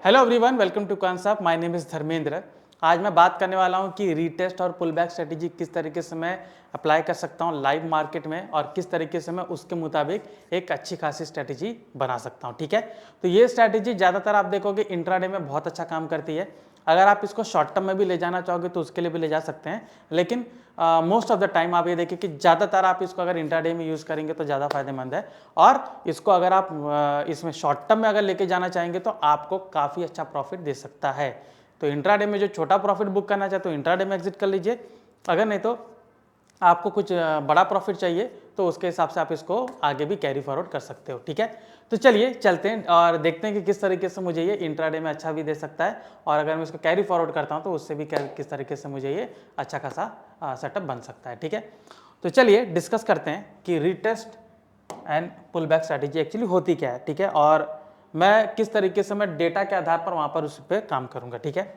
Hello everyone, welcome to concept. My name is Dharmendra. आज मैं बात करने वाला हूं कि रीटेस्ट और पुल बैक स्ट्रेटेजी किस तरीके से मैं अप्लाई कर सकता हूं लाइव मार्केट में और किस तरीके से मैं उसके मुताबिक एक अच्छी खासी स्ट्रेटेजी बना सकता हूं। ठीक है, तो ये स्ट्रेटेजी ज़्यादातर आप देखोगे इंट्राडे में बहुत अच्छा काम करती है। अगर आप इसको शॉर्ट टर्म में भी ले जाना चाहोगे तो उसके लिए भी ले जा सकते हैं, लेकिन मोस्ट ऑफ द टाइम आप ये देखिए कि ज़्यादातर आप इसको अगर इंट्राडे में यूज़ करेंगे तो ज़्यादा फायदेमंद है। और इसको अगर आप इसमें शॉर्ट टर्म में अगर लेके जाना चाहेंगे तो आपको काफ़ी अच्छा प्रॉफिट दे सकता है। तो इंट्राडे में जो छोटा प्रॉफिट बुक करना चाहते हो इंट्राडे में एग्जिट कर लीजिए, अगर नहीं तो आपको कुछ बड़ा प्रॉफिट चाहिए तो उसके हिसाब से आप इसको आगे भी कैरी फॉरवर्ड कर सकते हो। ठीक है, तो चलिए चलते हैं और देखते हैं कि किस तरीके से मुझे ये इंट्राडे में अच्छा भी दे सकता है और अगर मैं इसको कैरी फॉरवर्ड करता हूं तो उससे भी किस तरीके से मुझे ये अच्छा खासा सेटअप बन सकता है। ठीक है, तो चलिए डिस्कस करते हैं कि retest and pull back strategy actually होती क्या है। ठीक है, और मैं किस तरीके से मैं डेटा के आधार पर वहाँ पर उस पर काम करूँगा। ठीक है,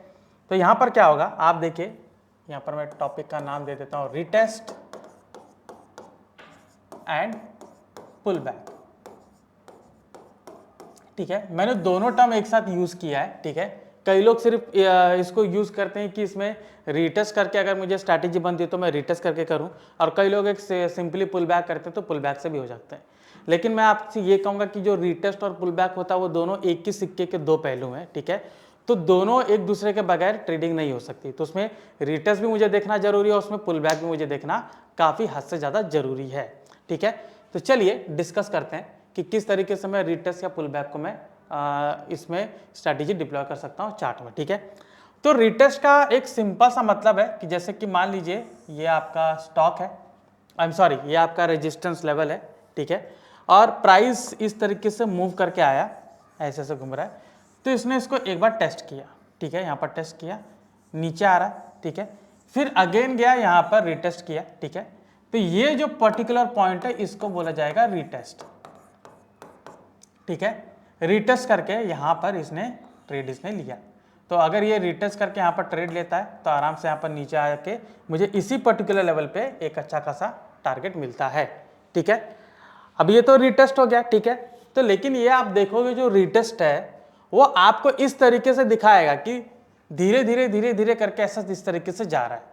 तो यहाँ पर क्या होगा आप देखिए, यहाँ पर मैं टॉपिक का नाम दे देता हूँ रीटेस्ट एंड पुल बैक। ठीक है, मैंने दोनों टर्म एक साथ यूज़ किया है। ठीक है, कई लोग सिर्फ इसको यूज़ करते हैं कि इसमें रीटेस्ट करके अगर मुझे स्ट्रैटेजी बनती है तो मैं रीटेस्ट करके करूं, और कई लोग एक सिंपली पुल बैक करते हैं तो पुल बैक से भी हो जाते हैं। लेकिन मैं आपसे ये कहूँगा कि जो रीटेस्ट और पुल बैक होता है वो दोनों एक ही सिक्के के दो पहलू हैं। ठीक है, तो दोनों एक दूसरे के बगैर ट्रेडिंग नहीं हो सकती, तो उसमें रीटेस्ट भी मुझे देखना जरूरी है, उसमें पुल बैक भी मुझे देखना काफ़ी हद से ज़्यादा जरूरी है। ठीक है, तो चलिए डिस्कस करते हैं कि किस तरीके से मैं रीटेस्ट या पुल बैक को मैं इसमें स्ट्रैटेजी डिप्लॉय कर सकता हूँ चार्ट में। ठीक है, तो रीटेस्ट का एक सिंपल सा मतलब है कि जैसे कि मान लीजिए ये आपका स्टॉक है, आई एम सॉरी ये आपका रेजिस्टेंस लेवल है। ठीक है, और प्राइस इस तरीके से मूव करके आया, ऐसे ऐसे घूम रहा है, तो इसने इसको एक बार टेस्ट किया। ठीक है, यहाँ पर टेस्ट किया, नीचे आ रहा है। ठीक है, फिर अगेन गया यहाँ पर रीटेस्ट किया। ठीक है, तो ये जो पर्टिकुलर पॉइंट है इसको बोला जाएगा रीटेस्ट। ठीक है, रीटेस्ट करके यहाँ पर इसने ट्रेड लिया, तो अगर ये रीटेस्ट करके यहाँ पर ट्रेड लेता है तो आराम से यहाँ पर नीचे आके मुझे इसी पर्टिकुलर लेवल पे एक अच्छा खासा टारगेट मिलता है। ठीक है, अब ये तो रीटेस्ट हो गया। ठीक है, तो लेकिन ये आप देखोगे जो रीटेस्ट है वो आपको इस तरीके से दिखाएगा कि धीरे धीरे धीरे धीरे करके ऐसा इस तरीके से जा रहा है।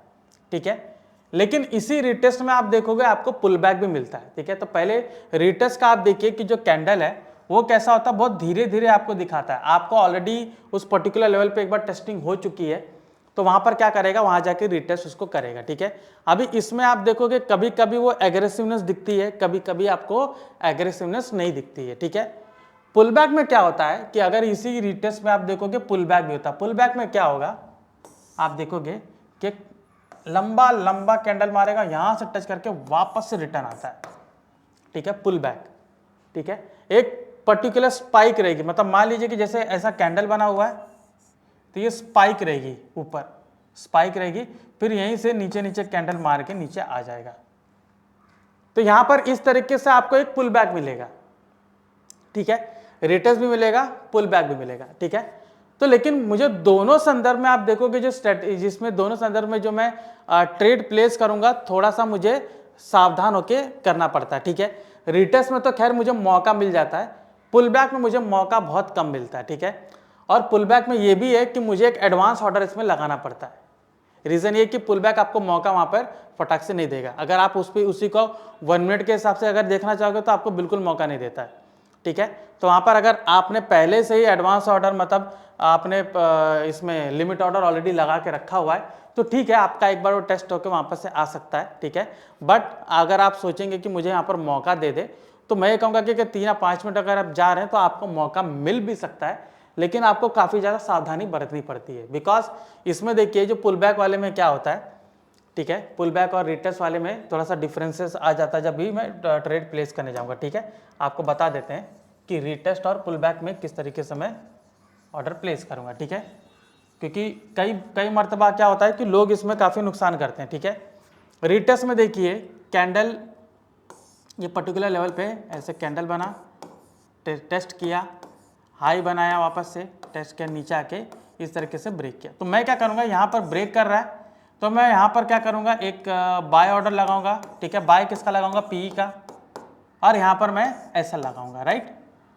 ठीक है, लेकिन इसी रीटेस्ट में आप देखोगे आपको पुल बैक भी मिलता है। ठीक है, तो पहले रीटेस्ट का आप देखिए कि जो कैंडल है वो कैसा होता है, बहुत धीरे धीरे आपको दिखाता है। आपको ऑलरेडी उस पर्टिकुलर लेवल पे एक बार टेस्टिंग हो चुकी है, तो वहां पर क्या करेगा, वहां जाके रीटेस्ट उसको करेगा। ठीक है, अभी इसमें आप देखोगे कभी कभी वो एग्रेसिवनेस दिखती है, कभी कभी आपको एग्रेसिवनेस नहीं दिखती है। ठीक है, पुल बैक में क्या होता है कि अगर इसी रीटेस्ट में आप देखोगे पुल बैक भी होता है। पुल बैक में क्या होगा आप देखोगे कि लंबा लंबा कैंडल मारेगा, यहां से टच करके वापस से रिटर्न आता है। ठीक है, पुल बैक। ठीक है, एक पर्टिकुलर स्पाइक रहेगी, मतलब मान लीजिए कि जैसे ऐसा कैंडल बना हुआ है तो ये स्पाइक रहेगी, ऊपर स्पाइक रहेगी, फिर यहीं से नीचे नीचे कैंडल मार के नीचे आ जाएगा। तो यहां पर इस तरीके से आपको एक पुल बैक मिलेगा। ठीक है, रिटेस्ट भी मिलेगा, पुल बैक भी मिलेगा। ठीक है, तो लेकिन मुझे दोनों संदर्भ में आप देखोगे जो जिसमें दोनों संदर्भ में जो मैं ट्रेड प्लेस करूंगा थोड़ा सा मुझे सावधान होके करना पड़ता है। ठीक है, रिटेस्ट में तो खैर मुझे मौका मिल जाता है, पुल बैक में मुझे मौका बहुत कम मिलता है। ठीक है, और पुल बैक में ये भी है कि मुझे एक एडवांस ऑर्डर इसमें लगाना पड़ता है। रीजन ये कि पुल बैक आपको मौका वहां पर फटाक से नहीं देगा, अगर आप उसी को 1 मिनट के हिसाब से अगर देखना चाहोगे तो आपको बिल्कुल मौका नहीं देता है। ठीक है, तो वहां पर अगर आपने पहले से ही एडवांस ऑर्डर मतलब आपने इसमें लिमिट ऑर्डर ऑलरेडी लगा के रखा हुआ है तो ठीक है, आपका एक बार वो टेस्ट होकर वापस से आ सकता है। ठीक है, बट अगर आप सोचेंगे कि मुझे यहाँ पर मौका दे दे तो मैं ये कहूँगा कि 3 या 5 मिनट अगर आप जा रहे हैं तो आपको मौका मिल भी सकता है, लेकिन आपको काफ़ी ज़्यादा सावधानी बरतनी पड़ती है। बिकॉज इसमें देखिए जो पुल बैक वाले में क्या होता है, ठीक है, पुल बैक और रिटेस्ट वाले में थोड़ा सा डिफरेंसेस आ जाता है जब भी मैं ट्रेड प्लेस करने जाऊँगा। ठीक है, आपको बता देते हैं कि रिटेस्ट और पुल बैक में किस तरीके से मैं ऑर्डर प्लेस करूँगा। ठीक है, क्योंकि कई कई मरतबा क्या होता है कि लोग इसमें काफ़ी नुकसान करते हैं। ठीक है, रिटेस्ट में देखिए कैंडल ये पर्टिकुलर लेवल पे ऐसे कैंडल बना, टेस्ट किया, हाई बनाया, वापस से टेस्ट किया, नीचे आके इस तरीके से ब्रेक किया। तो मैं क्या करूँगा, यहाँ पर ब्रेक कर रहा है तो मैं यहाँ पर क्या करूँगा, एक बाय ऑर्डर लगाऊंगा। ठीक है, बाय किसका लगाऊंगा, पीई का, और यहाँ पर मैं ऐसा लगाऊंगा, राइट।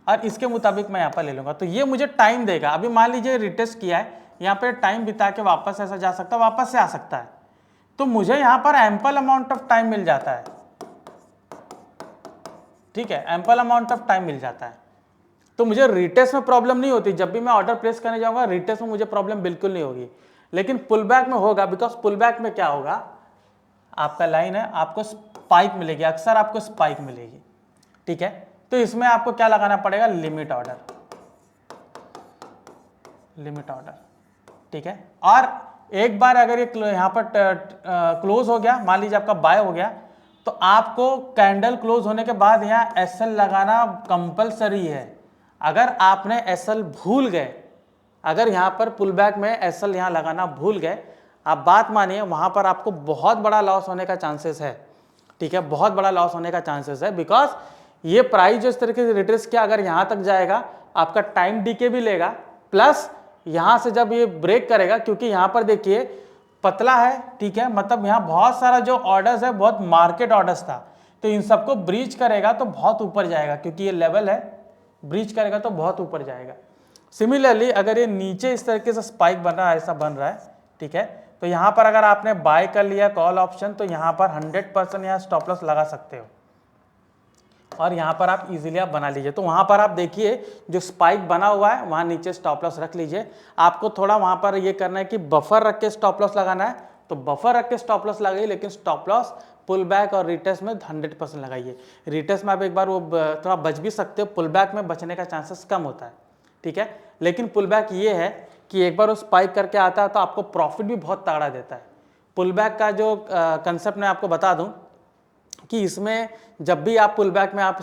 और इसके मुताबिक मैं यहाँ पर ले लूँगा, तो ये मुझे टाइम देगा। अभी मान लीजिए रिटेस्ट किया है, यहाँ पे टाइम बिता के वापस ऐसा जा सकता है, वापस से आ सकता है, तो मुझे यहाँ पर एम्पल अमाउंट ऑफ टाइम मिल जाता है, ठीक है, एम्पल अमाउंट ऑफ टाइम मिल जाता है। तो मुझे रिटेस्ट में प्रॉब्लम नहीं होती, जब भी मैं ऑर्डर प्लेस करने जाऊंगा रिटेस्ट में मुझे प्रॉब्लम बिल्कुल नहीं होगी, लेकिन पुलबैक में होगा, बिकॉज पुलबैक में क्या होगा, आपका लाइन है, आपको स्पाइक मिलेगी, अक्सर आपको स्पाइक मिलेगी, ठीक है। तो इसमें आपको क्या लगाना पड़ेगा, लिमिट ऑर्डर, लिमिट ऑर्डर, ठीक है। और एक बार अगर ये यहाँ पर क्लोज हो गया, मान लीजिए आपका बाय हो गया, तो आपको कैंडल क्लोज होने के बाद यहाँ एसएल लगाना कंपलसरी है। अगर आपने एसएल भूल गए, अगर यहाँ पर पुलबैक में एसएल यहाँ लगाना भूल गए, आप बात मानिए वहाँ पर आपको बहुत बड़ा लॉस होने का चांसेस है, ठीक है, बहुत बड़ा लॉस होने का चांसेस है। बिकॉज ये प्राइस जो इस तरीके से रिट्रेस किया, अगर यहाँ तक जाएगा आपका टाइम डीके भी लेगा, प्लस यहाँ से जब ये ब्रेक करेगा, क्योंकि यहाँ पर देखिए पतला है, ठीक है, मतलब यहाँ बहुत सारा जो ऑर्डर्स है बहुत मार्केट ऑर्डर्स था, तो इन सबको ब्रीच करेगा तो बहुत ऊपर जाएगा, क्योंकि ये लेवल है, ब्रीच करेगा तो बहुत ऊपर जाएगा। सिमिलरली अगर ये नीचे इस तरीके से स्पाइक बन रहा है, ऐसा बन रहा है, ठीक है, तो यहाँ पर अगर आपने बाय कर लिया कॉल ऑप्शन, तो यहाँ पर 100% यहाँ स्टॉप लॉस लगा सकते हो, और यहाँ पर आप इजीली आप बना लीजिए। तो वहाँ पर आप देखिए जो स्पाइक बना हुआ है वहाँ नीचे स्टॉप लॉस रख लीजिए। आपको थोड़ा वहाँ पर ये करना है कि बफर रख के स्टॉप लॉस लगाना है, तो बफर रख के स्टॉप लॉस लगाइए, लेकिन स्टॉप लॉस पुल बैक और रिटेस्ट में 100% लगाइए। रिटेस्ट में आप एक बार वो थोड़ा बच भी सकते हो, पुल बैक में बचने का चांसेस कम होता है, ठीक है। लेकिन पुल बैक ये है कि एक बार वो स्पाइक करके आता है तो आपको प्रॉफिट भी बहुत तगड़ा देता है। पुल बैक का जो कंसेप्ट मैं आपको बता दूं कि इसमें जब भी आप पुल बैक में आप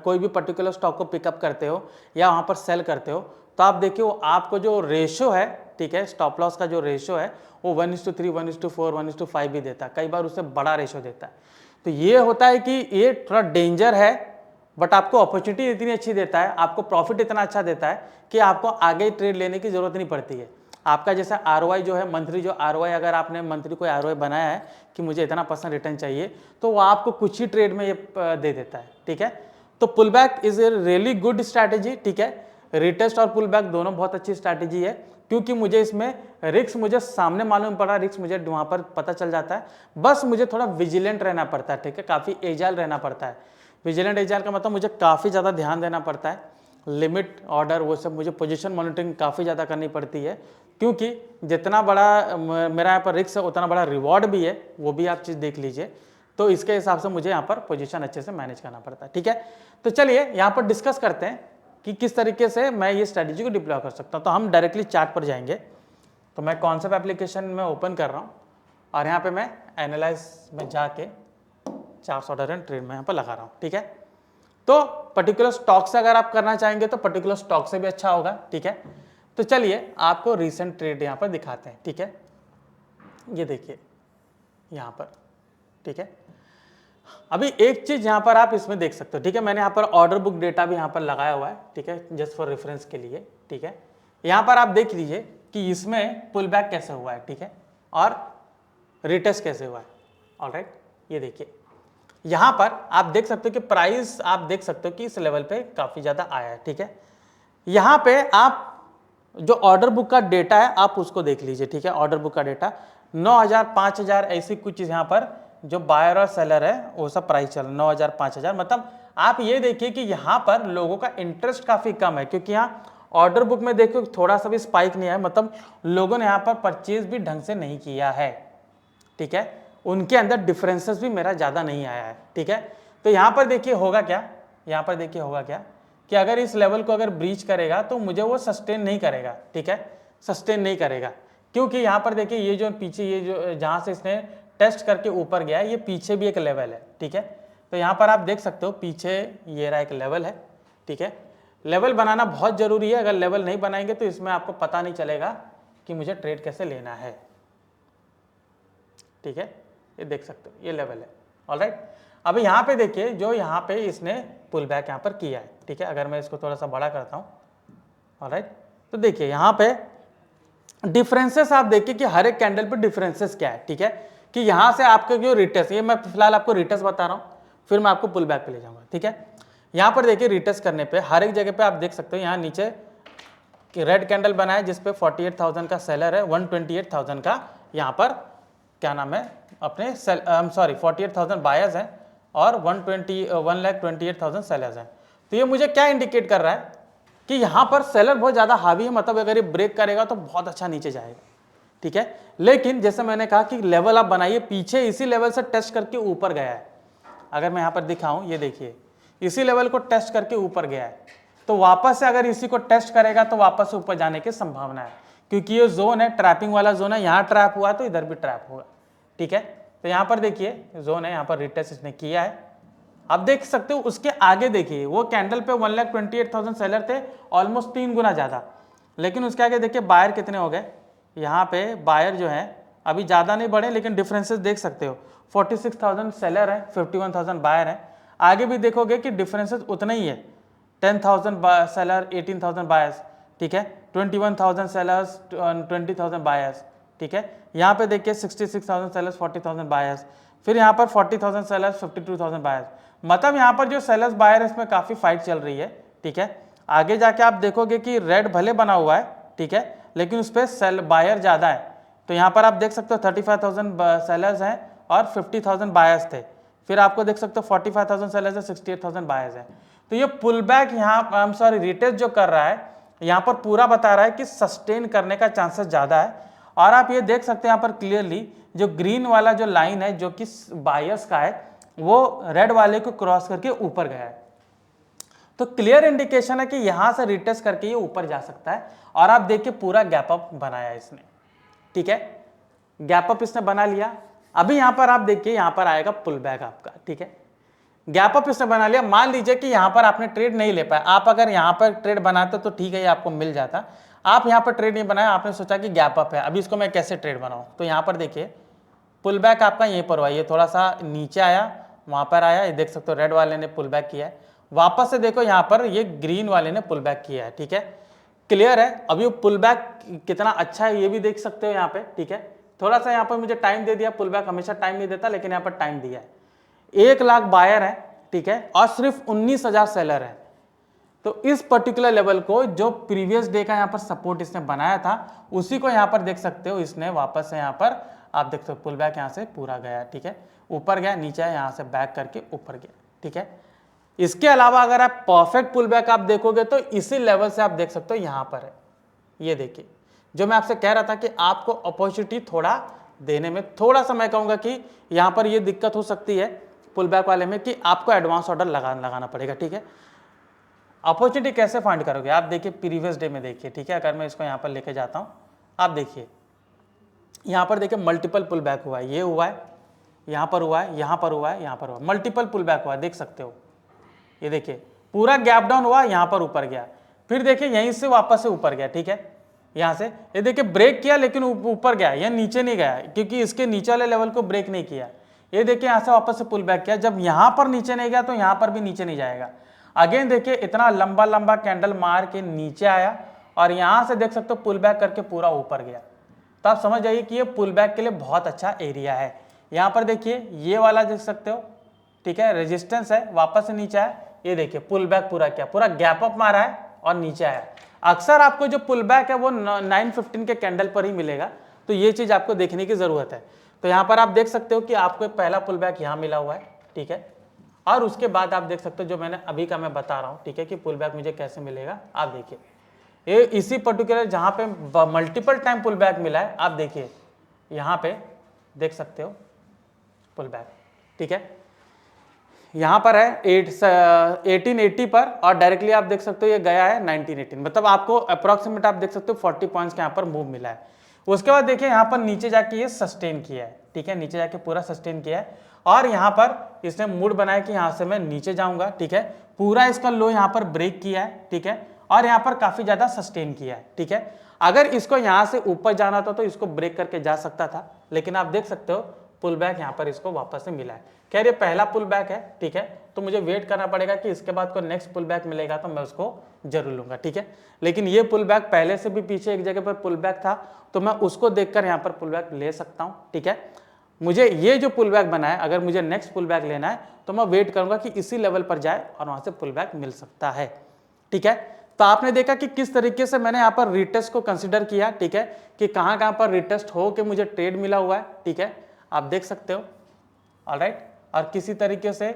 कोई भी पर्टिकुलर स्टॉक को पिकअप करते हो या वहाँ पर सेल करते हो, तो आप देखिए वो आपको जो रेशो है, ठीक है, स्टॉप लॉस का जो रेशो है वो 1:3, 1:4, 1:5 भी देता है, कई बार उससे बड़ा रेशो देता है। तो ये होता है कि ये थोड़ा डेंजर है, बट आपको अपॉर्चुनिटी इतनी अच्छी देता है, आपको प्रॉफिट इतना अच्छा देता है कि आपको आगे ट्रेड लेने की जरूरत नहीं पड़ती है। आपका जैसा आरओआई जो है, मंथली जो आरओआई, अगर आपने मंथली कोई आरओआई बनाया है कि मुझे इतना % रिटर्न चाहिए, तो वो आपको कुछ ही ट्रेड में ये दे देता है, ठीक है। तो pull back is a really good strategy, ठीक है। रिटेस्ट और पुल बैक दोनों बहुत अच्छी स्ट्रैटेजी है, क्योंकि मुझे इसमें रिस्क मुझे सामने मालूम पड़ा, रिस्क मुझे वहाँ पर पता चल जाता है, बस मुझे थोड़ा विजिलेंट रहना पड़ता है, ठीक है, काफ़ी एजाइल रहना पड़ता है। विजिलेंट एजाइल का मतलब मुझे काफ़ी ज़्यादा ध्यान देना पड़ता है, लिमिट ऑर्डर वो सब, मुझे पोजीशन मॉनिटरिंग काफ़ी ज़्यादा करनी पड़ती है, क्योंकि जितना बड़ा मेरा यहाँ पर रिस्क है उतना बड़ा रिवॉर्ड भी है, वो भी आप चीज़ देख लीजिए। तो इसके हिसाब से मुझे यहाँ पर पोजीशन अच्छे से मैनेज करना पड़ता है, ठीक है। तो चलिए यहाँ पर डिस्कस करते हैं कि किस तरीके से मैं ये स्ट्रैटेजी को डिप्लॉय कर सकता हूँ। तो हम डायरेक्टली चार्ट पर जाएंगे, तो मैं कॉन्सेप्ट एप्लीकेशन में ओपन कर रहा हूँ और यहाँ पे मैं एनालाइज में जाके चार्ट ऑर्डर एंड ट्रेड में यहाँ पर लगा रहा हूँ, ठीक है। तो पर्टिकुलर स्टॉक से अगर आप करना चाहेंगे तो पर्टिकुलर स्टॉक से भी अच्छा होगा, ठीक है। तो चलिए आपको रीसेंट ट्रेड यहाँ पर दिखाते हैं, ठीक है। ये देखिए यहाँ पर, ठीक है। अभी एक चीज यहाँ पर आप इसमें देख सकते हो, ठीक है, मैंने यहाँ पर ऑर्डर बुक डेटा भी यहाँ पर लगाया हुआ है, ठीक है, जस्ट फॉर रेफरेंस के लिए, ठीक है। यहाँ पर आप देख लीजिए कि इसमें पुल बैक कैसे हुआ है, ठीक है, और रिटेस्ट कैसे हुआ है, ऑलराइट। ये देखिए यहाँ पर आप देख सकते हो कि प्राइस आप देख सकते हो कि इस लेवल पे काफ़ी ज़्यादा आया है, ठीक है। यहाँ पे आप जो ऑर्डर बुक का डेटा है आप उसको देख लीजिए, ठीक है। ऑर्डर बुक का डेटा 9,000, 5,000 ऐसी कुछ चीज़ यहाँ पर जो बायर और सेलर है वो सब प्राइस चल 9,000, 5,000, मतलब आप ये देखिए कि यहाँ पर लोगों का इंटरेस्ट काफ़ी कम है, क्योंकि यहाँ ऑर्डर बुक में देखो थोड़ा सा भी स्पाइक नहीं है, मतलब लोगों ने यहाँ पर परचेज भी ढंग से नहीं किया है, ठीक है। उनके अंदर डिफरेंसेस भी मेरा ज़्यादा नहीं आया है, ठीक है। तो यहाँ पर देखिए होगा क्या, यहाँ पर देखिए होगा क्या कि अगर इस लेवल को अगर ब्रीच करेगा तो मुझे वो सस्टेन नहीं करेगा, ठीक है, सस्टेन नहीं करेगा, क्योंकि यहाँ पर देखिए ये जो पीछे ये जो जहाँ से इसने टेस्ट करके ऊपर गया है, ये पीछे भी एक लेवल है, ठीक है। तो यहाँ पर आप देख सकते हो पीछे ये रहा एक लेवल है, ठीक है। लेवल बनाना बहुत ज़रूरी है, अगर लेवल नहीं बनाएंगे तो इसमें आपको पता नहीं चलेगा कि मुझे ट्रेड कैसे लेना है, ठीक है। ये देख सकते हो ये लेवल है, ऑलराइट। अभी यहाँ पे देखिए जो यहाँ पे इसने पुल बैक यहाँ पर किया है, ठीक है। अगर मैं इसको थोड़ा सा बड़ा करता हूँ, ऑलराइट, तो देखिए यहाँ पे डिफरेंसेस आप देखिए कि हर एक कैंडल पे डिफरेंसेस क्या है, ठीक है, कि यहाँ से आपके जो रिटेस्ट, ये मैं फिलहाल आपको रिटेस्ट बता रहा हूँ, फिर मैं आपको पुल बैक पे ले जाऊँगा, ठीक है। यहाँ पर देखिए रिटेस्ट करने पे हर एक जगह पे आप देख सकते हो, यहाँ नीचे कि रेड कैंडल बना है जिसपे 48,000 का सेलर है, 128,000 का यहाँ पर क्या नाम है अपने 48,000 बायर्स हैं और 1,28,000 सेलर्स हैं। तो ये मुझे क्या इंडिकेट कर रहा है कि यहाँ पर सेलर बहुत ज़्यादा हावी है, मतलब अगर ये ब्रेक करेगा तो बहुत अच्छा नीचे जाएगा, ठीक है। लेकिन जैसे मैंने कहा कि लेवल आप बनाइए, पीछे इसी लेवल से टेस्ट करके ऊपर गया है। अगर मैं यहाँ पर दिखाऊं, ये देखिए इसी लेवल को टेस्ट करके ऊपर गया है, तो वापस से अगर इसी को टेस्ट करेगा तो वापस से ऊपर जाने की संभावना है, क्योंकि ये जोन है ट्रैपिंग वाला जोन है, यहाँ ट्रैप हुआ तो इधर भी ट्रैप होगा, ठीक है। तो यहाँ पर देखिए जोन है, यहाँ पर रिटेस्ट इसने किया है, आप देख सकते हो। उसके आगे देखिए वो कैंडल पे 1,28,000 सेलर थे, ऑलमोस्ट 3 गुना ज़्यादा, लेकिन उसके आगे देखिए बायर कितने हो गए। यहाँ पे बायर जो है अभी ज़्यादा नहीं बढ़े, लेकिन डिफरेंसेस देख सकते हो, 46,000 सेलर है, 51,000 बायर है। आगे भी देखोगे कि डिफरेंसेस उतना ही है, 10,000 सेलर, 18,000 बायर्स, ठीक है, 21,000 सेलर्स, 20,000 बायर्स, ठीक है। यहाँ पे देखिए 66,000 सेलर्स, 40,000 बायर्स, फिर यहाँ पर 40,000 सेलर्स, 52,000 बायर्स। मतलब यहाँ पर जो सेलर्स बायर इसमें काफ़ी फाइट चल रही है, ठीक है। आगे जाके आप देखोगे कि रेड भले बना हुआ है, ठीक है, लेकिन उस पर सेल बायर ज़्यादा है। तो यहाँ पर आप देख सकते हो 35,000 सेलर्स हैं और 50,000 बायर्स थे। फिर आपको देख सकते हो 45,000 सेलर्स है, 68,000 बायर्स है। तो ये पुल बैक यहाँ रिटेस्ट जो कर रहा है, यहाँ पर पूरा बता रहा है कि सस्टेन करने का चांसेस ज़्यादा है। और आप ये देख सकते हैं यहाँ पर क्लियरली जो ग्रीन वाला जो लाइन है जो कि बायर्स का है, वो रेड वाले को क्रॉस करके ऊपर गया है। तो क्लियर इंडिकेशन है कि यहां से रिटेस्ट करके ये ऊपर जा सकता है। और आप देखिए पूरा गैप अप बनाया इसने, ठीक है, गैप अप इसने बना लिया। अभी यहां पर आप देखिए यहां पर आएगा पुल बैक आपका, ठीक है, गैप अप इसने बना लिया। मान लीजिए कि यहां पर आपने ट्रेड नहीं ले पाया, आप अगर यहां पर ट्रेड बनाते तो ठीक है, ये आपको मिल जाता। आप यहां पर ट्रेड नहीं बनाया, आपने सोचा कि गैप अप है, अभी इसको मैं कैसे ट्रेड बनाऊं। तो यहां पर देखिए पुल बैक आपका यहीं पर हुआ, ये थोड़ा सा नीचे आया, वहां पर आया, ये देख सकते हो रेड वाले ने पुल बैक किया है। वापस से देखो यहाँ पर ये ग्रीन वाले ने पुल बैक किया है, ठीक है, क्लियर है। अभी वो पुल बैक कितना अच्छा है ये भी देख सकते हो यहाँ पे, ठीक है। थोड़ा सा यहाँ पर मुझे टाइम दे दिया, पुल बैक हमेशा टाइम नहीं देता, लेकिन यहाँ पर टाइम दिया है। 1 लाख बायर है, ठीक है, और सिर्फ 19,000 सेलर है। तो इस पर्टिकुलर लेवल को जो प्रीवियस डे का यहाँ पर सपोर्ट इसने बनाया था, उसी को यहाँ पर देख सकते हो इसने वापस से यहाँ पर आप देख सकते हो पुल बैक यहाँ से पूरा गया, ठीक है, ऊपर गया, नीचे यहाँ से बैक करके ऊपर गया, ठीक है। इसके अलावा अगर आप परफेक्ट पुल बैक आप देखोगे तो इसी लेवल से आप देख सकते हो यहाँ पर है, ये देखिए जो मैं आपसे कह रहा था कि आपको अपॉर्चुनिटी थोड़ा देने में थोड़ा सा मैं कहूँगा कि यहाँ पर ये दिक्कत हो सकती है पुल बैक वाले में कि आपको एडवांस ऑर्डर लगाना पड़ेगा, ठीक है। अपॉर्चुनिटी कैसे फाइंड करोगे आप देखिए प्रीवियस डे में देखिए, ठीक है। अगर मैं इसको यहाँ पर लेके जाता हूँ, आप देखिए यहाँ पर देखिए मल्टीपल पुल बैक हुआ है, ये हुआ है, यहाँ पर हुआ है, यहाँ पर हुआ है, यहाँ पर हुआ, मल्टीपल पुल बैक हुआ है, देख सकते हो। ये देखिए पूरा गैप डाउन हुआ, यहाँ पर ऊपर गया, फिर देखिए यहीं से वापस से ऊपर गया, ठीक है, यहाँ से ये देखिए ब्रेक किया लेकिन ऊपर गया, यह नीचे नहीं गया क्योंकि इसके नीचे वाले लेवल को ब्रेक नहीं किया। ये देखिए यहाँ से वापस से पुल बैक किया, जब यहाँ पर नीचे नहीं गया तो यहाँ पर भी नीचे नहीं जाएगा। अगेन देखिए इतना लंबा लंबा कैंडल मार के नीचे आया और यहाँ से देख सकते हो पुल बैक करके पूरा ऊपर गया। तो आप समझ जाइए कि ये पुल बैक के लिए बहुत अच्छा एरिया है। यहाँ पर देखिए ये वाला देख सकते हो, ठीक है, रेजिस्टेंस है, वापस से नीचे आया, ये देखिए पुल बैक पूरा क्या, पूरा गैप अप मारा है और नीचे आया। अक्सर आपको जो पुल बैक है वो 915 के कैंडल पर ही मिलेगा, तो ये चीज आपको देखने की जरूरत है। तो यहाँ पर आप देख सकते हो कि आपको एक पहला पुल बैक यहाँ मिला हुआ है, ठीक है, और उसके बाद आप देख सकते हो जो मैंने अभी का मैं बता रहा हूँ, ठीक है, कि पुल बैक मुझे कैसे मिलेगा। आप देखिए ये इसी पर्टिकुलर जहाँ पे मल्टीपल टाइम पुल बैक मिला है, आप देखिए यहाँ पे देख सकते हो पुल बैक, ठीक है, यहाँ पर है 1880 पर और डायरेक्टली आप देख सकते हो ये गया है 1918, मतलब आपको अप्रोक्सीमेट आप देख सकते हो 40 पॉइंट्स के यहाँ पर मूव मिला है। उसके बाद देखिए यहाँ पर नीचे जाके ये सस्टेन किया है, ठीक है, नीचे जाके पूरा सस्टेन किया है और यहाँ पर इसने मूड बनाया कि यहाँ से मैं नीचे जाऊंगा, ठीक है, पूरा इसका लो यहाँ पर ब्रेक किया है, ठीक है, और यहाँ पर काफी ज्यादा सस्टेन किया है, ठीक है। अगर इसको यहाँ से ऊपर जाना था तो इसको ब्रेक करके जा सकता था, लेकिन आप देख सकते हो पुल बैक यहाँ पर इसको वापस से मिला है। खैर ये पहला पुल बैक है, ठीक है, तो मुझे वेट करना पड़ेगा कि इसके बाद कोई नेक्स्ट पुल बैक मिलेगा तो मैं उसको जरूर लूंगा, ठीक है। लेकिन ये पुल बैक पहले से भी पीछे एक जगह पर पुल बैक था तो मैं उसको देखकर यहाँ पर पुल बैक ले सकता हूँ, ठीक है। मुझे ये जो पुल बैक बना है, अगर मुझे नेक्स्ट पुल बैक लेना है तो मैं वेट करूंगा कि इसी लेवल पर जाए और वहां से पुल बैक मिल सकता है। ठीक है, तो आपने देखा कि किस तरीके से मैंने यहाँ पर रिटेस्ट को कंसिडर किया। ठीक है, कि कहाँ पर रिटेस्ट हो के मुझे ट्रेड मिला हुआ है। ठीक है, आप देख सकते हो। ऑलराइट, और किसी तरीके से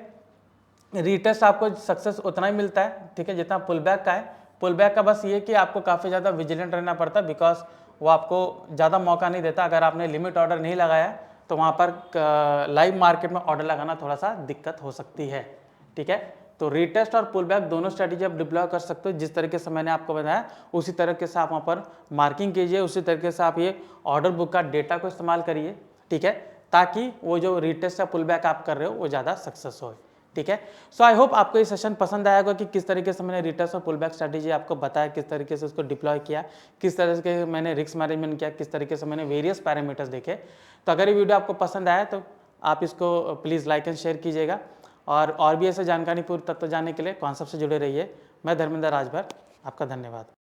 रिटेस्ट आपको सक्सेस उतना ही मिलता है, ठीक है, जितना पुल बैक का है। पुल बैक का बस ये कि आपको काफ़ी ज़्यादा विजिलेंट रहना पड़ता है, बिकॉज वो आपको ज़्यादा मौका नहीं देता। अगर आपने लिमिट ऑर्डर नहीं लगाया तो वहाँ पर लाइव मार्केट में ऑर्डर लगाना थोड़ा सा दिक्कत हो सकती है। ठीक है, तो रिटेस्ट और पुल बैक दोनों स्ट्रैटेजी आप डिप्लॉय कर सकते हो। जिस तरीके से मैंने आपको बताया उसी तरीके से आप वहाँ पर मार्किंग कीजिए, उसी तरीके से आप ये ऑर्डर बुक का डेटा को इस्तेमाल करिए। ठीक है, ताकि वो जो रिटेस्ट या पुल बैक आप कर रहे हो वो ज़्यादा सक्सेस हो। ठीक है, सो आई होप आपको ये सेशन पसंद आया होगा कि किस तरीके से मैंने रिटेस्ट और पुल बैक स्ट्रैटेजी आपको बताया, किस तरीके से उसको डिप्लॉय किया, किस तरह से मैंने रिस्क मैनेजमेंट किया, किस तरीके से मैंने वेरियस पैरामीटर्स देखे। तो अगर ये वीडियो आपको पसंद आया तो आप इसको प्लीज़ लाइक एंड शेयर कीजिएगा, और भी ऐसे जानकारी पूर्ण तत्व जानने के लिए कॉन्सेप्ट से जुड़े रहिए। मैं धर्मेंद्र राजभर, आपका धन्यवाद।